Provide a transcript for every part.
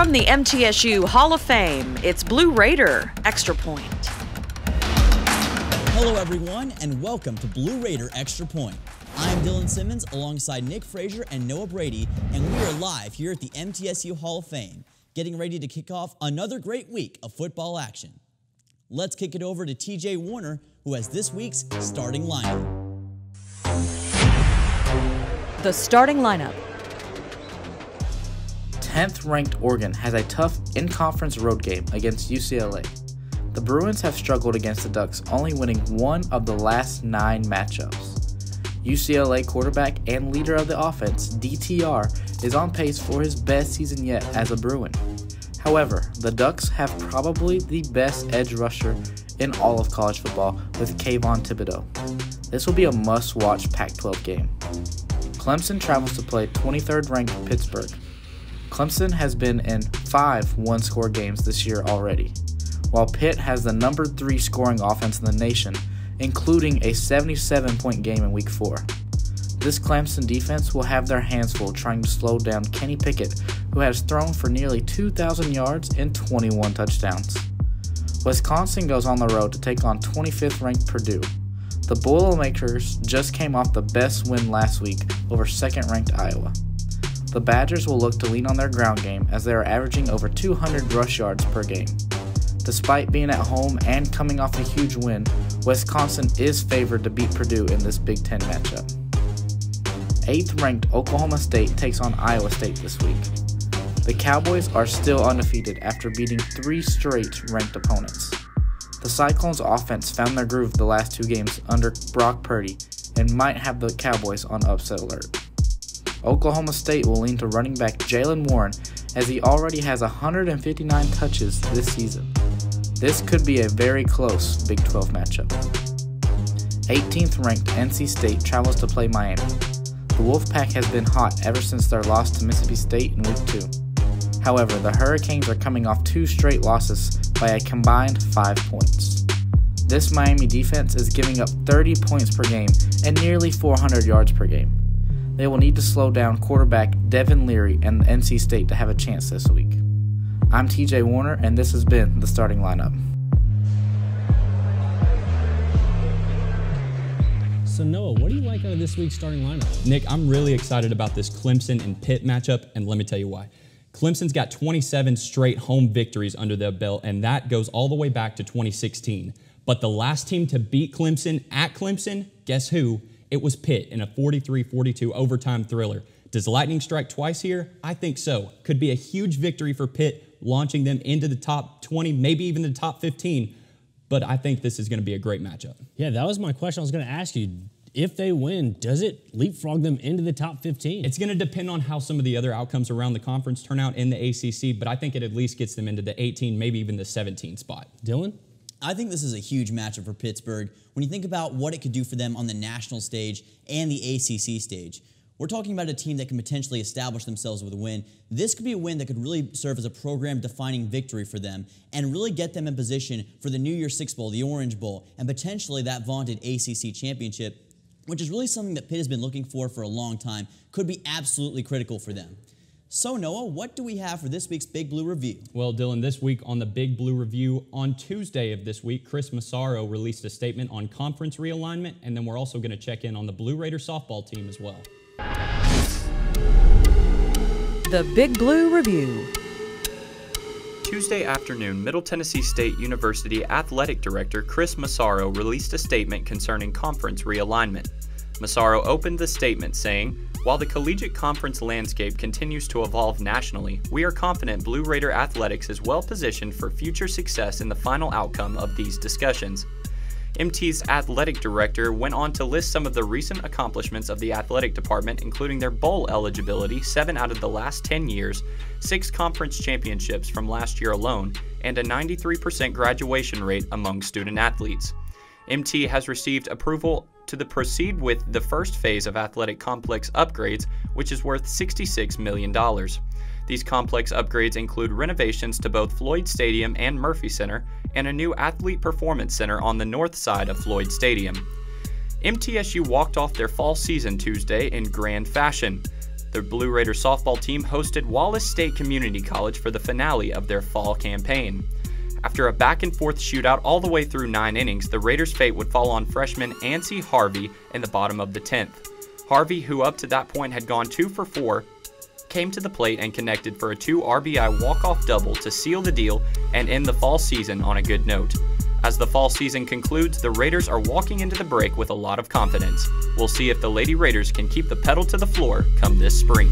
From the MTSU Hall of Fame, it's Blue Raider Extra Point. Hello everyone, and welcome to Blue Raider Extra Point. I'm Dylan Simmons alongside Nick Frazier and Noah Brady, and we are live here at the MTSU Hall of Fame, getting ready to kick off another great week of football action. Let's kick it over to TJ Warner, who has this week's starting lineup. The starting lineup. 10th ranked Oregon has a tough in-conference road game against UCLA. The Bruins have struggled against the Ducks, only winning one of the last 9 matchups. UCLA quarterback and leader of the offense, DTR, is on pace for his best season yet as a Bruin. However, the Ducks have probably the best edge rusher in all of college football with Kayvon Thibodeaux. This will be a must-watch Pac-12 game. Clemson travels to play 23rd ranked Pittsburgh. Clemson has been in 5 one-score games this year already, while Pitt has the number 3 scoring offense in the nation, including a 77-point game in Week 4. This Clemson defense will have their hands full trying to slow down Kenny Pickett, who has thrown for nearly 2,000 yards and 21 touchdowns. Wisconsin goes on the road to take on 25th ranked Purdue. The Boilermakers just came off the best win last week over 2nd ranked Iowa. The Badgers will look to lean on their ground game as they are averaging over 200 rush yards per game. Despite being at home and coming off a huge win, Wisconsin is favored to beat Purdue in this Big Ten matchup. 8th ranked Oklahoma State takes on Iowa State this week. The Cowboys are still undefeated after beating 3 straight ranked opponents. The Cyclones' offense found their groove the last 2 games under Brock Purdy and might have the Cowboys on upset alert. Oklahoma State will lean to running back Jaylen Warren as he already has 159 touches this season. This could be a very close Big 12 matchup. 18th ranked NC State travels to play Miami. The Wolfpack has been hot ever since their loss to Mississippi State in Week 2. However, the Hurricanes are coming off 2 straight losses by a combined 5 points. This Miami defense is giving up 30 points per game and nearly 400 yards per game. They will need to slow down quarterback Devin Leary and NC State to have a chance this week. I'm TJ Warner, and this has been the starting lineup. So Noah, what do you like out of this week's starting lineup? Nick, I'm really excited about this Clemson and Pitt matchup, and let me tell you why. Clemson's got 27 straight home victories under their belt, and that goes all the way back to 2016. But the last team to beat Clemson at Clemson, guess who? It was Pitt in a 43-42 overtime thriller. Does lightning strike twice here? I think so. Could be a huge victory for Pitt, launching them into the top 20, maybe even the top 15. But I think this is going to be a great matchup. Yeah, that was my question. I was going to ask you, if they win, does it leapfrog them into the top 15? It's going to depend on how some of the other outcomes around the conference turn out in the ACC, but I think it at least gets them into the 18, maybe even the 17 spot. Dylan? I think this is a huge matchup for Pittsburgh when you think about what it could do for them on the national stage and the ACC stage. We're talking about a team that can potentially establish themselves with a win. This could be a win that could really serve as a program-defining victory for them and really get them in position for the New Year's Six Bowl, the Orange Bowl, and potentially that vaunted ACC championship, which is really something that Pitt has been looking for a long time, could be absolutely critical for them. So, Noah, what do we have for this week's Big Blue Review? Well, Dylan, this week on the Big Blue Review, on Tuesday of this week, Chris Massaro released a statement on conference realignment, and then we're also going to check in on the Blue Raider softball team as well. The Big Blue Review. Tuesday afternoon, Middle Tennessee State University Athletic Director Chris Massaro released a statement concerning conference realignment. Massaro opened the statement saying, "While the collegiate conference landscape continues to evolve nationally, we are confident Blue Raider Athletics is well positioned for future success in the final outcome of these discussions." MT's athletic director went on to list some of the recent accomplishments of the athletic department, including their bowl eligibility 7 out of the last 10 years, 6 conference championships from last year alone, and a 93% graduation rate among student athletes. MT has received approval to proceed with the first phase of athletic complex upgrades, which is worth $66 million. These complex upgrades include renovations to both Floyd Stadium and Murphy Center, and a new Athlete Performance Center on the north side of Floyd Stadium. MTSU walked off their fall season Tuesday in grand fashion. The Blue Raider softball team hosted Wallace State Community College for the finale of their fall campaign. After a back-and-forth shootout all the way through 9 innings, the Raiders' fate would fall on freshman Ancy Harvey in the bottom of the 10th. Harvey, who up to that point had gone 2 for 4, came to the plate and connected for a 2 RBI walk-off double to seal the deal and end the fall season on a good note. As the fall season concludes, the Raiders are walking into the break with a lot of confidence. We'll see if the Lady Raiders can keep the pedal to the floor come this spring.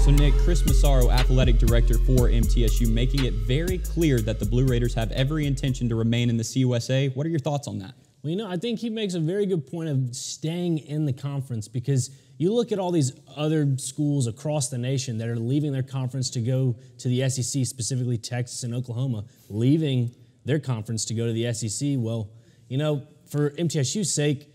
So Nick, Chris Massaro, athletic director for MTSU, making it very clear that the Blue Raiders have every intention to remain in the CUSA. What are your thoughts on that? Well, I think he makes a very good point of staying in the conference, because you look at all these other schools across the nation that are leaving their conference to go to the SEC, specifically Texas and Oklahoma, leaving their conference to go to the SEC. Well, for MTSU's sake,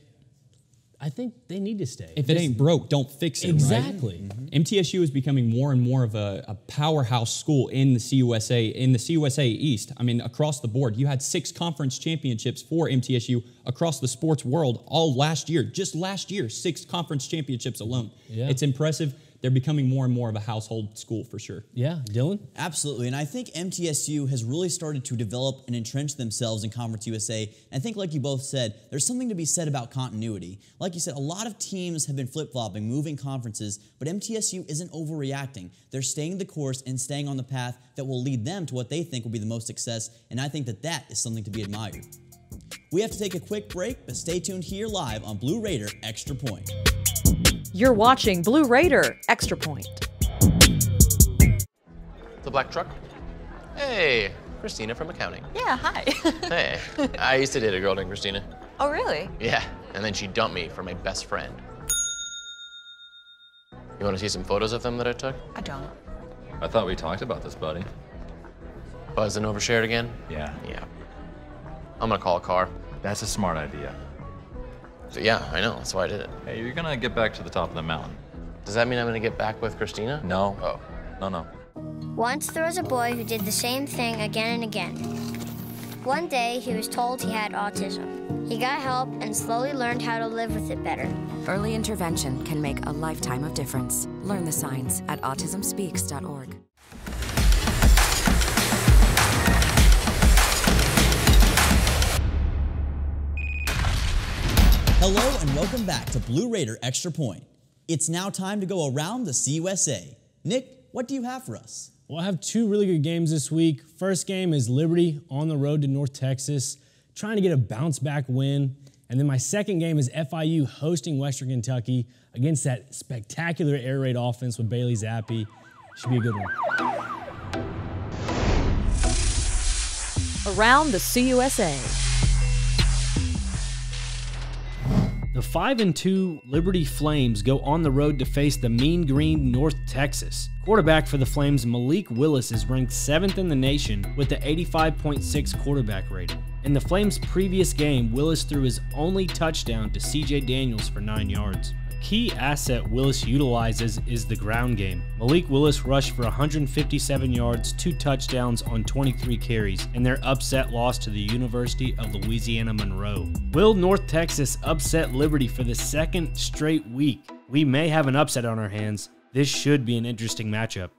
I think they need to stay. If it ain't broke, don't fix it. Exactly. Right? MTSU is becoming more and more of a powerhouse school in the CUSA East. I mean, across the board. You had 6 conference championships for MTSU across the sports world all last year. Just last year, 6 conference championships alone. Yeah. It's impressive. They're becoming more and more of a household school for sure. Yeah, Dylan? Absolutely, and I think MTSU has really started to develop and entrench themselves in Conference USA. And I think, like you both said, there's something to be said about continuity. Like you said, a lot of teams have been flip-flopping, moving conferences, but MTSU isn't overreacting. They're staying the course and staying on the path that will lead them to what they think will be the most success, and I think that is something to be admired. We have to take a quick break, but stay tuned here live on Blue Raider Extra Point. You're watching Blue Raider Extra Point. The black truck? Hey, Christina from accounting. Yeah, hi. Hey, I used to date a girl named Christina. Oh, really? Yeah, and then she dumped me for my best friend. You want to see some photos of them that I took? I don't. I thought we talked about this, buddy. Buzzed and overshared again? Yeah. Yeah. I'm gonna call a car. That's a smart idea. So, yeah, I know, that's why I did it. Hey, you're gonna get back to the top of the mountain. Does that mean I'm gonna get back with Christina? No. Oh. No. Once there was a boy who did the same thing again and again. One day, he was told he had autism. He got help and slowly learned how to live with it better. Early intervention can make a lifetime of difference. Learn the signs at autismspeaks.org. Hello and welcome back to Blue Raider Extra Point. It's now time to go around the CUSA. Nick, what do you have for us? Well, I have 2 really good games this week. First game is Liberty on the road to North Texas, trying to get a bounce-back win. And then my second game is FIU hosting Western Kentucky against that spectacular air raid offense with Bailey Zappi. Should be a good one. Around the CUSA. The 5-2 Liberty Flames go on the road to face the Mean Green North Texas. Quarterback for the Flames, Malik Willis, is ranked 7th in the nation with the 85.6 quarterback rating. In the Flames' previous game, Willis threw his only touchdown to CJ Daniels for 9 yards. A key asset Willis utilizes is the ground game. Malik Willis rushed for 157 yards, 2 touchdowns on 23 carries, and their upset loss to the University of Louisiana Monroe. Will North Texas upset Liberty for the 2nd straight week? We may have an upset on our hands. This should be an interesting matchup.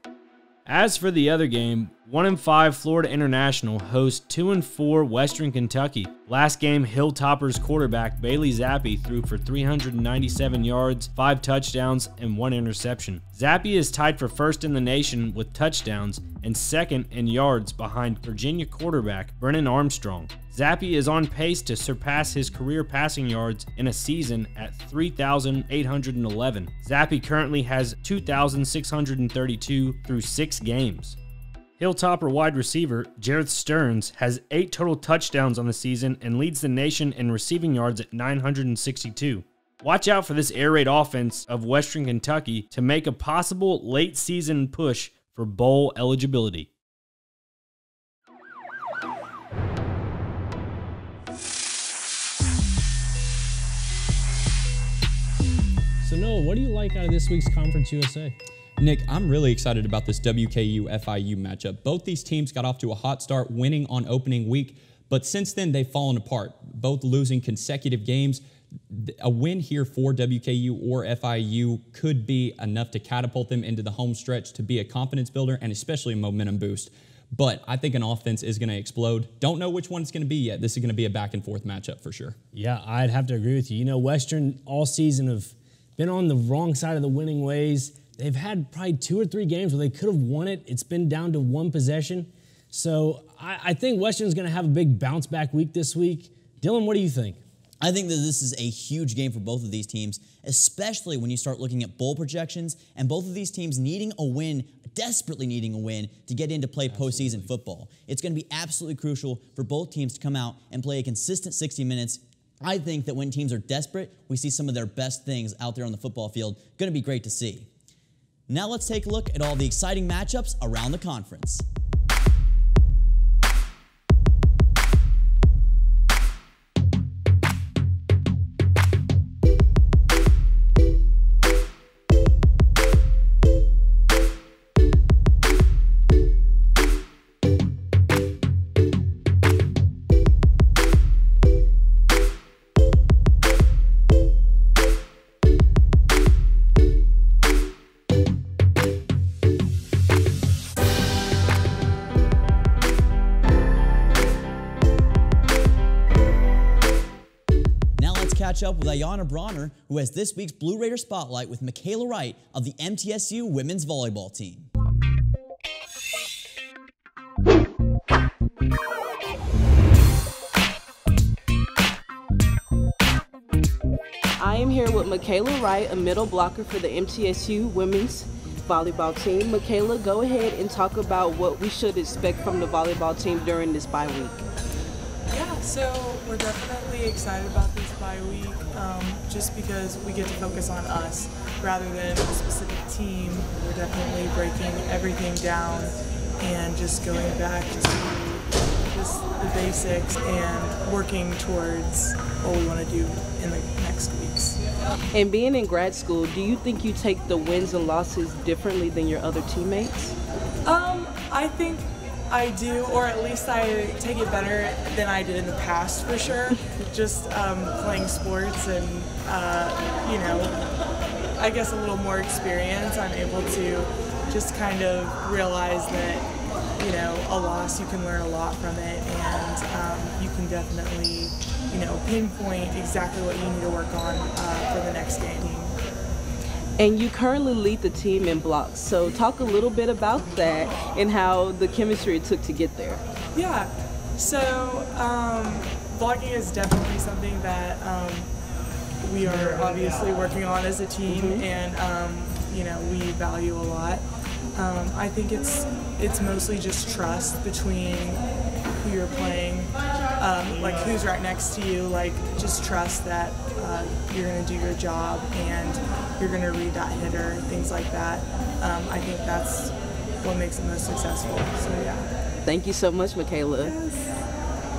As for the other game, 1-5 Florida International hosts 2-4 Western Kentucky. Last game, Hilltoppers quarterback Bailey Zappi threw for 397 yards, 5 touchdowns, and 1 interception. Zappi is tied for 1st in the nation with touchdowns and 2nd in yards behind Virginia quarterback Brennan Armstrong. Zappi is on pace to surpass his career passing yards in a season at 3,811. Zappi currently has 2,632 through 6 games. Hilltopper wide receiver Jareth Stearns has 8 total touchdowns on the season and leads the nation in receiving yards at 962. Watch out for this air raid offense of Western Kentucky to make a possible late season push for bowl eligibility. So Noah, what do you like out of this week's Conference USA? Nick, I'm really excited about this WKU-FIU matchup. Both these teams got off to a hot start, winning on opening week, But since then, they've fallen apart, both losing consecutive games. A win here for WKU or FIU could be enough to catapult them into the home stretch to be a confidence builder and especially a momentum boost. But I think an offense is going to explode. Don't know which one it's going to be yet. This is going to be a back-and-forth matchup for sure. Yeah, I'd have to agree with you. You know, Western all season have been on the wrong side of the winning ways. They've had probably 2 or 3 games where they could have won it. It's been down to 1 possession. So I think Western's going to have a big bounce-back week this week. Dylan, what do you think? I think that this is a huge game for both of these teams, especially when you start looking at bowl projections and both of these teams needing a win, desperately needing a win to get into play postseason football. It's going to be absolutely crucial for both teams to come out and play a consistent 60 minutes. I think that when teams are desperate, we see some of their best things out there on the football field. Going to be great to see. Now let's take a look at all the exciting matchups around the conference. Catch up with Ayana Bronner, who has this week's Blue Raider Spotlight with Michaela Wright of the MTSU women's volleyball team. I am here with Michaela Wright, a middle blocker for the MTSU women's volleyball team. Michaela, go ahead and talk about what we should expect from the volleyball team during this bye week. Yeah, so we're definitely excited about this bye week just because we get to focus on us rather than a specific team. We're definitely breaking everything down and just going back to just the basics and working towards what we want to do in the next weeks. And being in grad school, do you think you take the wins and losses differently than your other teammates? I think I do, or at least I take it better than I did in the past for sure. Just playing sports and, you know, I guess a little more experience. I'm able to just kind of realize that, you know, a loss, you can learn a lot from it, and you can definitely, you know, pinpoint exactly what you need to work on for the next game. And you currently lead the team in blocks, so talk a little bit about that and how the chemistry it took to get there. Yeah, so blocking is definitely something that we are obviously working on as a team, and you know, we value a lot. I think it's mostly just trust between who you're playing, like who's right next to you, like just trust that you're going to do your job and you're going to read that hitter, things like that. I think that's what makes it most successful, so yeah. Thank you so much, Michaela. Yes.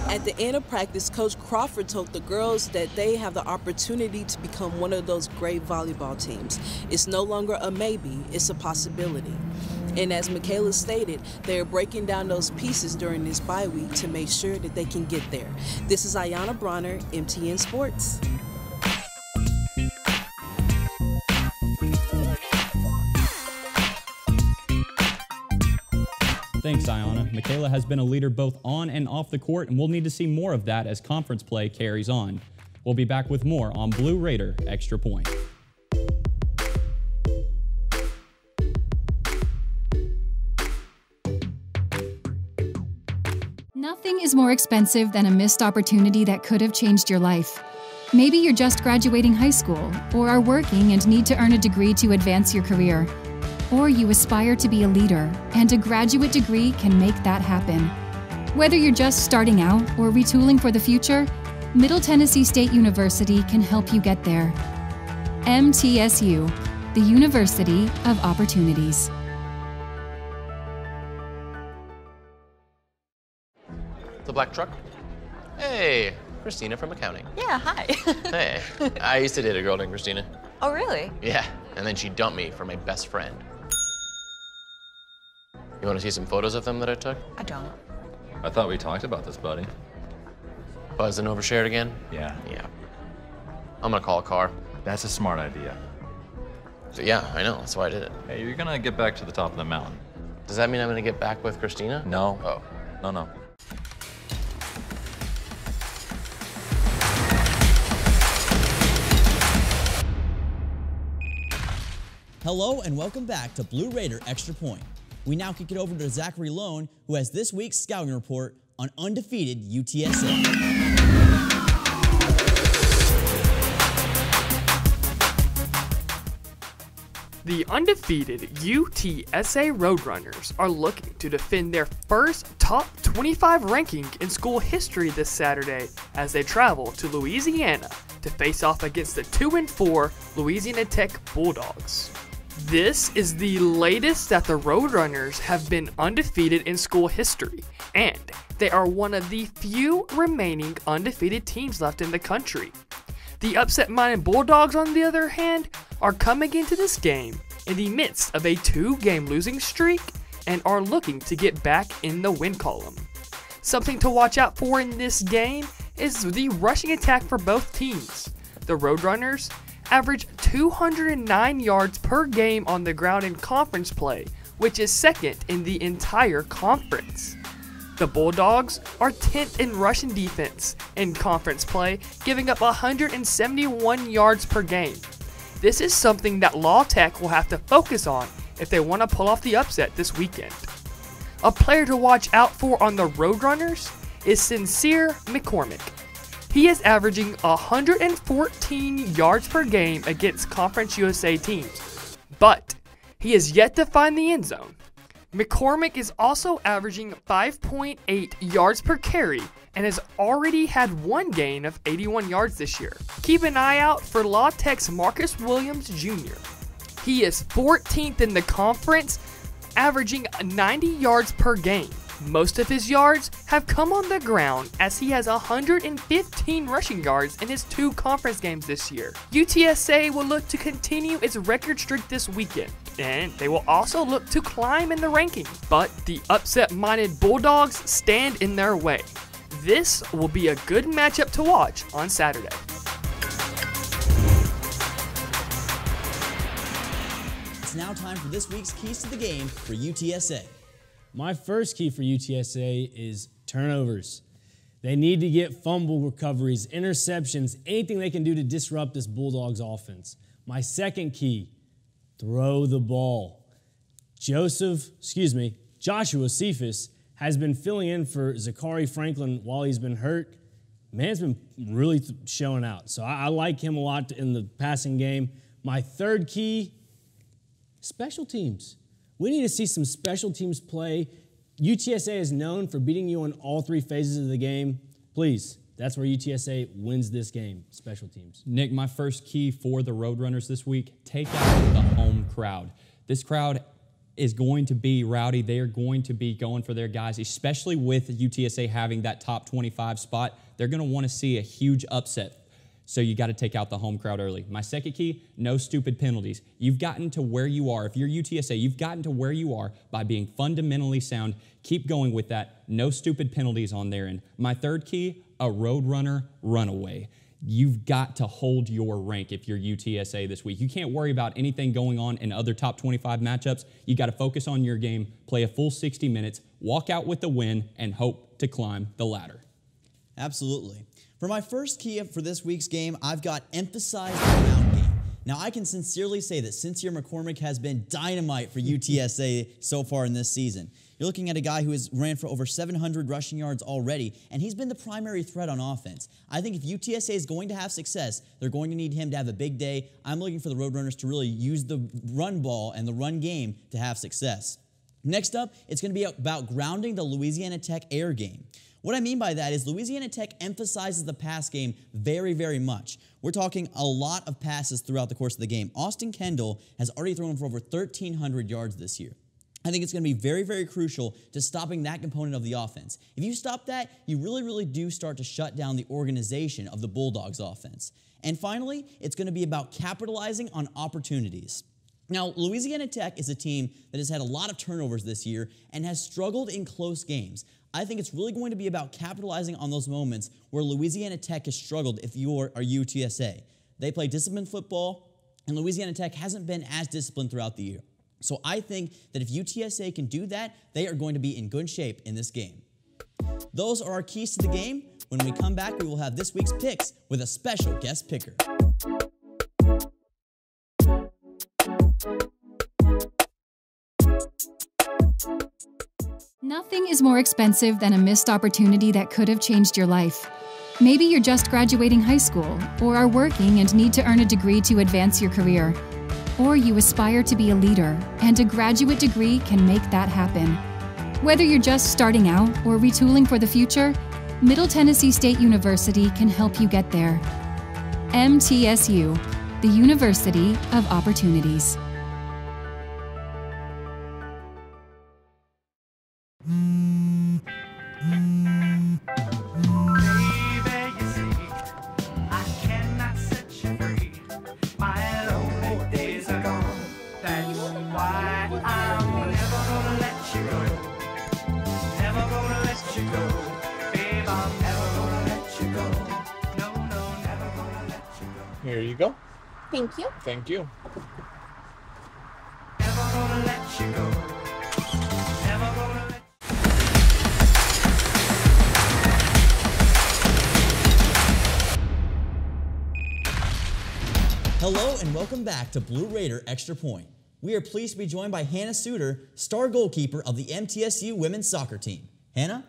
At the end of practice, Coach Crawford told the girls that they have the opportunity to become one of those great volleyball teams. It's no longer a maybe, it's a possibility. And as Michaela stated, they're breaking down those pieces during this bye week to make sure that they can get there. This is Ayana Bronner, MTN Sports. Thanks, Ayana. Michaela has been a leader both on and off the court, and we'll need to see more of that as conference play carries on. We'll be back with more on Blue Raider Extra Point. Nothing is more expensive than a missed opportunity that could have changed your life. Maybe you're just graduating high school, or are working and need to earn a degree to advance your career. Or you aspire to be a leader, and a graduate degree can make that happen. Whether you're just starting out or retooling for the future, Middle Tennessee State University can help you get there. MTSU, the University of Opportunities. The black truck? Hey, Christina from accounting. Yeah, hi. Hey, I used to date a girl named Christina. Oh, really? Yeah, and then she dumped me for my best friend. You want to see some photos of them that I took? I don't. I thought we talked about this, buddy. Buzzing overshared again? Yeah. Yeah. I'm gonna call a car. That's a smart idea. So, yeah, I know. That's why I did it. Hey, you're gonna get back to the top of the mountain. Does that mean I'm gonna get back with Christina? No. Oh. No. Hello and welcome back to Blue Raider Extra Point. We now kick it over to Zachary Lone, who has this week's scouting report on undefeated UTSA. The undefeated UTSA Roadrunners are looking to defend their first top 25 ranking in school history this Saturday as they travel to Louisiana to face off against the 2-4 Louisiana Tech Bulldogs. This is the latest that the Roadrunners have been undefeated in school history, and they are one of the few remaining undefeated teams left in the country. The upset-minded Bulldogs, on the other hand, are coming into this game in the midst of a 2-game losing streak and are looking to get back in the win column. Something to watch out for in this game is the rushing attack for both teams. The Roadrunners average 209 yards per game on the ground in conference play, which is second in the entire conference. The Bulldogs are 10th in rushing defense in conference play, giving up 171 yards per game. This is something that La Tech will have to focus on if they want to pull off the upset this weekend. A player to watch out for on the Roadrunners is Sincere McCormick. He is averaging 114 yards per game against Conference USA teams, but he has yet to find the end zone. McCormick is also averaging 5.8 yards per carry and has already had one gain of 81 yards this year. Keep an eye out for La Tech's Marcus Williams Jr. He is 14th in the conference, averaging 90 yards per game. Most of his yards have come on the ground as he has 115 rushing yards in his 2 conference games this year. UTSA will look to continue its record streak this weekend, and they will also look to climb in the rankings, but the upset-minded Bulldogs stand in their way. This will be a good matchup to watch on Saturday. It's now time for this week's Keys to the Game for UTSA. My first key for UTSA is turnovers. They need to get fumble recoveries, interceptions, anything they can do to disrupt this Bulldogs offense. My second key, throw the ball. Joshua Cephas has been filling in for Zachary Franklin while he's been hurt. Man's been really showing out. So I like him a lot in the passing game. My third key, special teams. We need to see some special teams play. UTSA is known for beating you on all 3 phases of the game. Please, that's where UTSA wins this game, special teams. Nick, my first key for the Roadrunners this week, take out the home crowd. This crowd is going to be rowdy. They are going to be going for their guys, especially with UTSA having that top 25 spot. They're going to want to see a huge upset. So you got to take out the home crowd early. My second key, no stupid penalties. You've gotten to where you are. If you're UTSA, you've gotten to where you are by being fundamentally sound. Keep going with that. No stupid penalties on their end. My third key, a Roadrunner runaway. You've got to hold your rank if you're UTSA this week. You can't worry about anything going on in other top 25 matchups. You got to focus on your game, play a full 60 minutes, walk out with the win, and hope to climb the ladder. Absolutely. For my first key for this week's game, I've got emphasize the ground game. Now, I can sincerely say that Sincere McCormick has been dynamite for UTSA so far in this season. You're looking at a guy who has ran for over 700 rushing yards already, and he's been the primary threat on offense. I think if UTSA is going to have success, they're going to need him to have a big day. I'm looking for the Roadrunners to really use the run ball and the run game to have success. Next up, it's going to be about grounding the Louisiana Tech air game. What I mean by that is Louisiana Tech emphasizes the pass game very, very much. We're talking a lot of passes throughout the course of the game. Austin Kendall has already thrown for over 1,300 yards this year. I think it's going to be very, very crucial to stopping that component of the offense. If you stop that, you really, really do start to shut down the organization of the Bulldogs offense. And finally, it's going to be about capitalizing on opportunities. Now, Louisiana Tech is a team that has had a lot of turnovers this year and has struggled in close games. I think it's really going to be about capitalizing on those moments where Louisiana Tech has struggled if you are UTSA. They play disciplined football, and Louisiana Tech hasn't been as disciplined throughout the year. So I think that if UTSA can do that, they are going to be in good shape in this game. Those are our keys to the game. When we come back, we will have this week's picks with a special guest picker. Nothing is more expensive than a missed opportunity that could have changed your life. Maybe you're just graduating high school, or are working and need to earn a degree to advance your career. Or you aspire to be a leader, and a graduate degree can make that happen. Whether you're just starting out or retooling for the future, Middle Tennessee State University can help you get there. MTSU, the University of Opportunities. Here you go. Thank you. Thank you. Hello and welcome back to Blue Raider Extra Point. We are pleased to be joined by Hannah Suter, star goalkeeper of the MTSU women's soccer team. Hannah?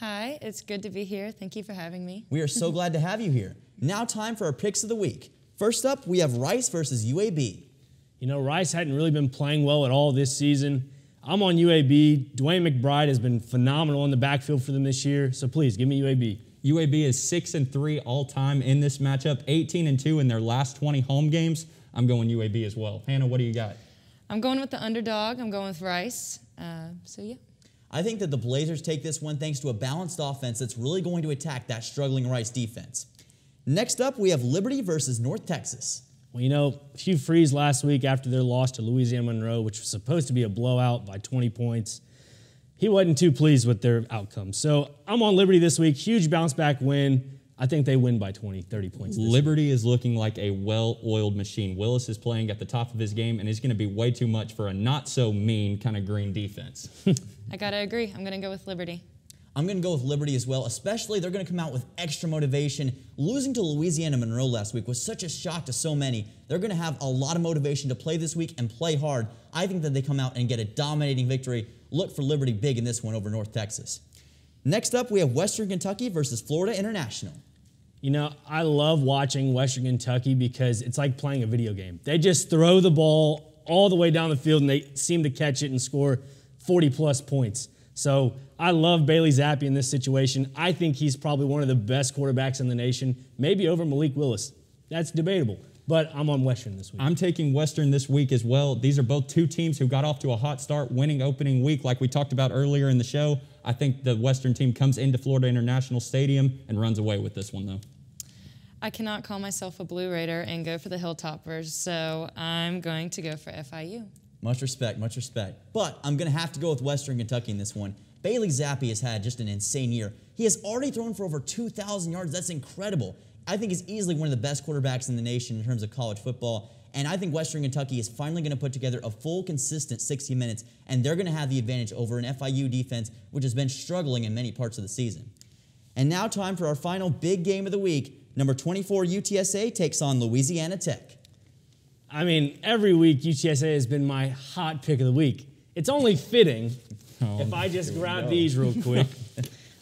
Hi, it's good to be here. Thank you for having me. We are so glad to have you here. Now time for our picks of the week. First up, we have Rice versus UAB. You know, Rice hadn't really been playing well at all this season. I'm on UAB. Dwayne McBride has been phenomenal in the backfield for them this year, so please give me UAB. UAB is 6-3 all-time in this matchup, 18-2 in their last 20 home games. I'm going UAB as well. Hannah, what do you got? I'm going with the underdog. I'm going with Rice. So, yeah. I think that the Blazers take this one thanks to a balanced offense that's really going to attack that struggling Rice defense. Next up, we have Liberty versus North Texas. Well, you know, Hugh Freeze last week after their loss to Louisiana Monroe, which was supposed to be a blowout by 20 points, he wasn't too pleased with their outcome. So I'm on Liberty this week. Huge bounce-back win. I think they win by 20, 30 points. Liberty is looking like a well-oiled machine. Willis is playing at the top of his game, and he's going to be way too much for a not-so-mean kind of green defense. I got to agree. I'm going to go with Liberty. I'm going to go with Liberty as well, especially they're going to come out with extra motivation. Losing to Louisiana Monroe last week was such a shock to so many. They're going to have a lot of motivation to play this week and play hard. I think that they come out and get a dominating victory. Look for Liberty big in this one over North Texas. Next up, we have Western Kentucky versus Florida International. You know, I love watching Western Kentucky because it's like playing a video game. They just throw the ball all the way down the field and they seem to catch it and score 40-plus points. So I love Bailey Zappi in this situation. I think he's probably one of the best quarterbacks in the nation, maybe over Malik Willis. That's debatable, but I'm on Western this week. I'm taking Western this week as well. These are both two teams who got off to a hot start, winning opening week like we talked about earlier in the show. I think the Western team comes into Florida International Stadium and runs away with this one, though. I cannot call myself a Blue Raider and go for the Hilltoppers, so I'm going to go for FIU. Much respect, much respect. But I'm going to have to go with Western Kentucky in this one. Bailey Zappi has had just an insane year. He has already thrown for over 2,000 yards. That's incredible. I think he's easily one of the best quarterbacks in the nation in terms of college football. And I think Western Kentucky is finally going to put together a full, consistent 60 minutes, and they're going to have the advantage over an FIU defense, which has been struggling in many parts of the season. And now time for our final big game of the week. Number 24 UTSA takes on Louisiana Tech. I mean, every week UTSA has been my hot pick of the week. It's only fitting if I just grab these real quick.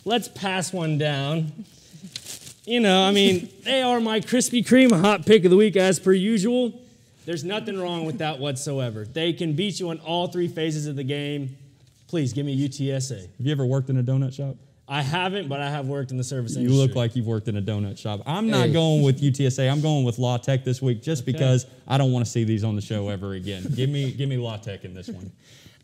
Let's pass one down. You know, I mean, they are my Krispy Kreme hot pick of the week as per usual. There's nothing wrong with that whatsoever. They can beat you on all three phases of the game. Please give me UTSA. Have you ever worked in a donut shop? I haven't, but I have worked in the service industry. You look like you've worked in a donut shop. I'm not going with UTSA. I'm going with La Tech this week just because I don't want to see these on the show ever again. Give me La Tech in this one.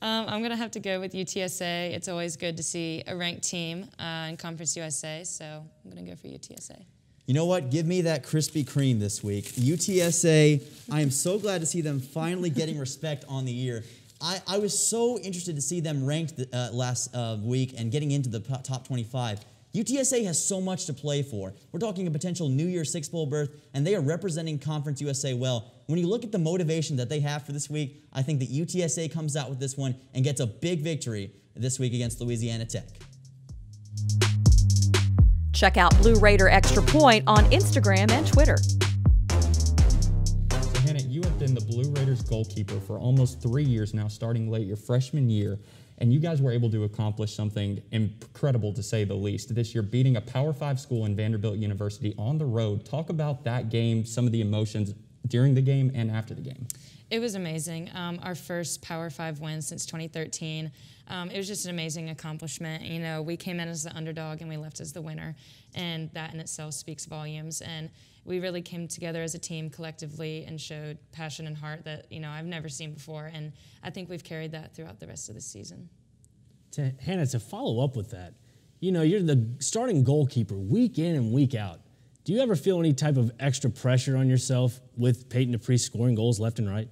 I'm going to have to go with UTSA. It's always good to see a ranked team in Conference USA, so I'm going to go for UTSA. You know what? Give me that Krispy Kreme this week. UTSA, I am so glad to see them finally getting respect on the year. I was so interested to see them ranked last week and getting into the top 25. UTSA has so much to play for. We're talking a potential New Year's Six Bowl berth, and they are representing Conference USA well. When you look at the motivation that they have for this week, I think that UTSA comes out with this one and gets a big victory this week against Louisiana Tech. Check out Blue Raider Extra Point on Instagram and Twitter. So Hannah, you have been the Blue Raiders goalkeeper for almost 3 years now, starting late your freshman year. And you guys were able to accomplish something incredible, to say the least, this year, beating a Power 5 school in Vanderbilt University on the road. Talk about that game, some of the emotions during the game and after the game. It was amazing. Our first Power 5 win since 2013. It was just an amazing accomplishment. You know, we came in as the underdog and we left as the winner, and that in itself speaks volumes. And we really came together as a team collectively and showed passion and heart that, you know, I've never seen before. And I think we've carried that throughout the rest of the season. Hannah, to follow up with that, you know, you're the starting goalkeeper week in and week out. Do you ever feel any type of extra pressure on yourself with Peyton Dupree scoring goals left and right?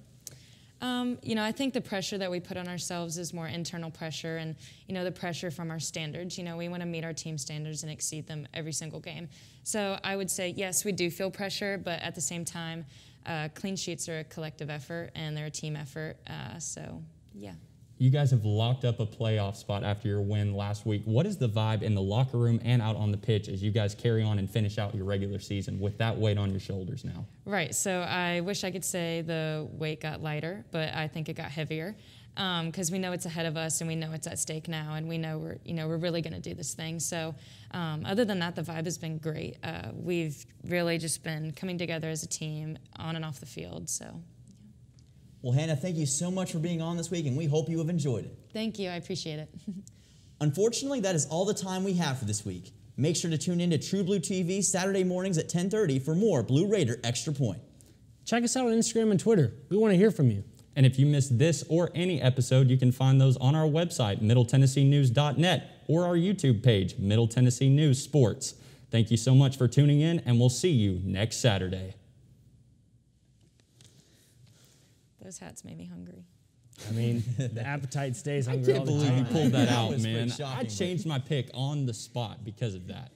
You know, I think the pressure that we put on ourselves is more internal pressure and, you know, the pressure from our standards. You know, we want to meet our team standards and exceed them every single game. So I would say, yes, we do feel pressure, but at the same time, clean sheets are a collective effort and they're a team effort. So, yeah. You guys have locked up a playoff spot after your win last week. What is the vibe in the locker room and out on the pitch as you guys carry on and finish out your regular season with that weight on your shoulders now? Right. So I wish I could say the weight got lighter, but I think it got heavier because we know it's ahead of us and we know it's at stake now, and we know we're really going to do this thing. So other than that, the vibe has been great. We've really just been coming together as a team on and off the field. So. Well, Hannah, thank you so much for being on this week, and we hope you have enjoyed it. Thank you. I appreciate it. Unfortunately, that is all the time we have for this week. Make sure to tune in to True Blue TV Saturday mornings at 10:30 for more Blue Raider Extra Point. Check us out on Instagram and Twitter. We want to hear from you. And if you missed this or any episode, you can find those on our website, MiddleTennesseeNews.net, or our YouTube page, Middle Tennessee News Sports. Thank you so much for tuning in, and we'll see you next Saturday. Those hats made me hungry. I mean, the appetite stays hungry all the time. I can't believe you pulled that out, man. shocking, I changed my pick on the spot because of that.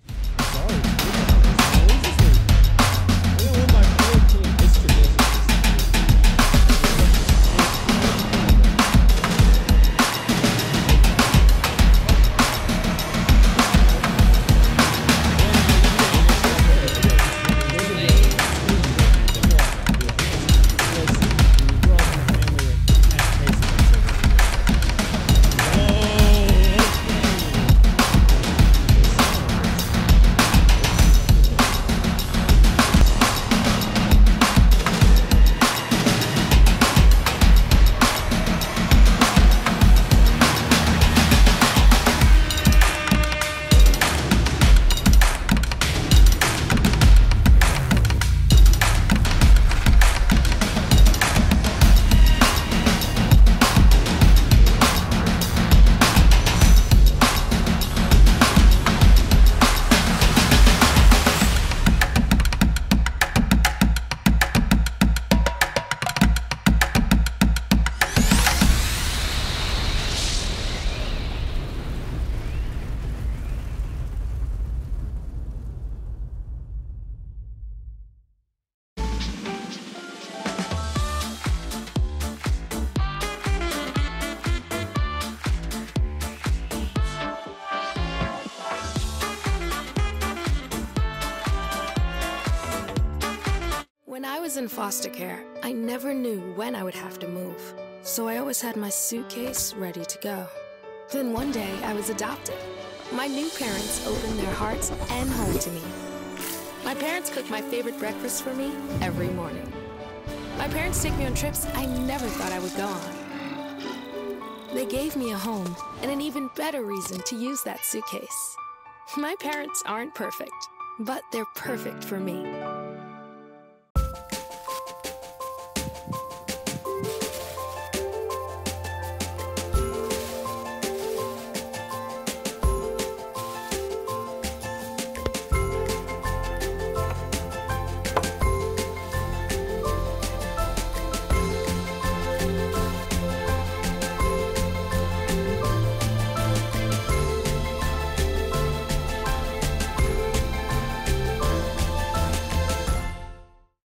When I was in foster care, I never knew when I would have to move, so I always had my suitcase ready to go. Then one day, I was adopted. My new parents opened their hearts and home to me. My parents cook my favorite breakfast for me every morning. My parents take me on trips I never thought I would go on. They gave me a home and an even better reason to use that suitcase. My parents aren't perfect, but they're perfect for me.